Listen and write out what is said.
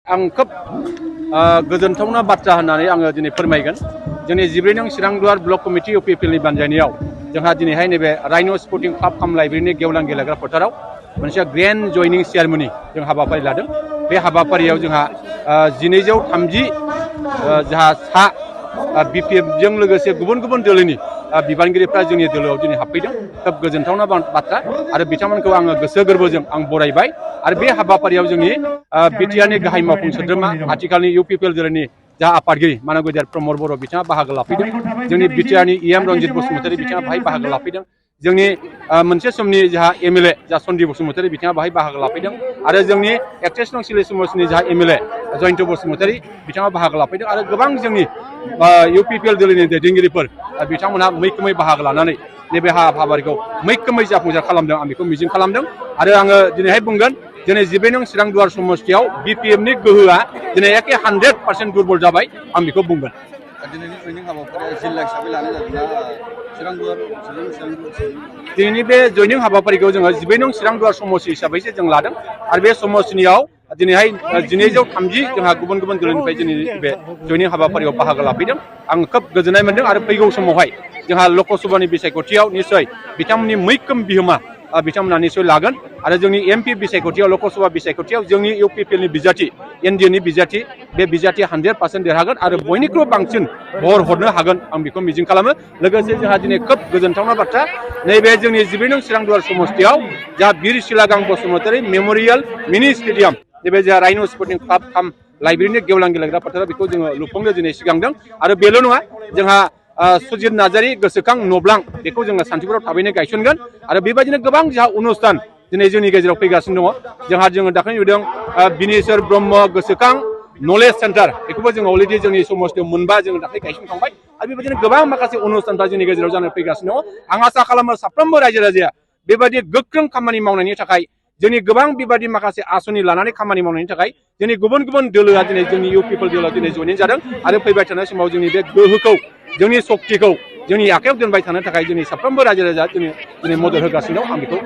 आं खोब गोजोनथावना बाथ्रा होननानै आङो दिनै फोरमायगोन। जोंनि 14 नं चिरांदुवार ब्लक कमिटि इउपिपिएलनि बानजायनायाव जोंहा दिनैहाय नैबे राइन' स्पर्टिं क्लाब काम लाइब्रेरिनि गेवलां गेलेग्रा फोथाराव मोनसे ग्रेन्ड जयनिं सेरेमनि जों हाबाफारि लादों। बे हाबाफारियाव जोंहा 1230 जोंहा सा बिपिएफजों लोगोसे गुबुन गुबुन दोलोनि बिबानगिरिफ्रा जोंनि दोलोआव दिनै हाबफैदों। खोब गोजोनथावना बाथ्रा आरो बिथांमोनखौ आङो गोसो गोरबोजों आं बरायबाय। आरो बे हाबाफारियाव जोंनि बिटिआरनि गाहाय मावफुं सोद्रोमा आथिखालनि इउपिपिएल दोलोनि जा आफादगिरि मानगोदियार प्रमद बर' बिथाङा बाहागो लाफैदों। जोंनि बिटिआरनि इएम रन्जित बसुमतारी बिथाङा बाहाय बाहागो लाफैदों। जोंनि मोनसे समनि जोंहा एमएलए जा सन्दीप बसुमतारी बिथाङा बाहाय बाहागो लाफैदों। आरो जोंनि एक्ट्रेस नं सिले समाजनि जा एमएलए जयन्त बसुमतारी बिथाङा बाहागो लाफैदों। आरो गोबां जोंनि इउपिपिएल दोलोनि दैदेनगिरिफोर बिथांमोनहा मैखोमै बाहागो लानानै नैबे हाबाफारिखौ मैखोमै जाफुंसार खालामदों। आं बेखौ मिजिं खालामदों। आरो आङो दिनैहाय बुंगोन दिनै 14 नं चिरांदुवार समस्तियाव बिपिएफनि गोहोआ दिनै एखे 100% दुरबल जाबाय। आं बेखौ बुंगोन। दिनैनि जयनिं हाबाफारिया जिल्ला हिसाबै लानाय जादोंना चिरांदुवार दिनैनि बे जयनिं हाबाफारिखौ जोङो 14 नं चिरांदुवार समस्ति हिसाबैसो जों लादों। आरो बे समस्तिनियाव दिनैहाय 1230 जोंहा गुबुन गुबुन दोलोनिफ्राय दिनै बे जयनिं हाबाफारियाव बाहागो लाफैदों। आं खोब गोजोननाय मोनदों। आरो फैगौ समावहाय जोंहा लकसभानि बिसायख'थियाव निस्सय बिथांमोननि मैखोम बिहोमा बिथांमोना निस्सय लागोन। आरो जोंनि एमपि बिसायख'थियाव लकसभा बिसायख'थियाव जोंनि इउपिपिएलनि बिजाथि एनडिएनि बिजाथि बे बिजाथिया 100% देरहागोन आरो बयनिख्रुइ बांसिन भर हरनो हागोन। आं बेखौ मिजिं खालामो। लोगोसे जोंहा दिनै खोब गोजोनथावना बाथ्रा नैबे जोंनि 14 नं चिरांदुवार समस्तियाव जा बिर सिलागां बसुमतारी मेम'रियेल मिनि स्टेडियाम नैबे जोंहा राइन' स्पर्टिं क्लाब काम लाइब्रेरिनि गेवलां गेलेग्रा फोथाराव बेखौ जोङो लुफुंनो दिनै सिगांदों। आरो बेल' नङा जोंहा सुजित नार्जारी गोसोखां नब्लां बेखौ जोङो सानथिफुराव थाबैनो गायसनगोन। आरो बेबायदिनो गोबां जोंहा अनुस्थान दिनै जोंनि गेजेराव फैगासिनो दङ। जोङो दाखालि नुदों बिनेश्वर ब्रह्म गोसोखां नलेज सेन्टार बेखौबो जोङो अलरेडि जोंनि समस्तियाव मोनबा जोङो दाखालि गायसनखांबाय। आरो बेबायदिनो गोबां माखासे अनुस्थानफ्रा जोंनि गेजेराव जानो फैगासिनो दङ। आं आसा खालामो साफ्रोमबो रायजो राजाया बेबायदि गोख्रों खामानि मावनायनि थाखाय जोंनि गोबां बेबायदि माखासे आसनि लानानै खामानि मावनायनि थाखाय जोंनि गुबुन गुबुन दोलोआ दिनै जोंनि इउपिपिएल दोलोआ दिनै जयनिं जादों। आरो फैबाय थानाय समाव जोंनि बे गोहोखौ जोंनि सक्तिखौ जोंनि आखायाव दोनबाय थानो थाखाय जोंनि साफ्रोमबो रायजो राजा दिनै मदद होगासिनो दं। आं बेखौ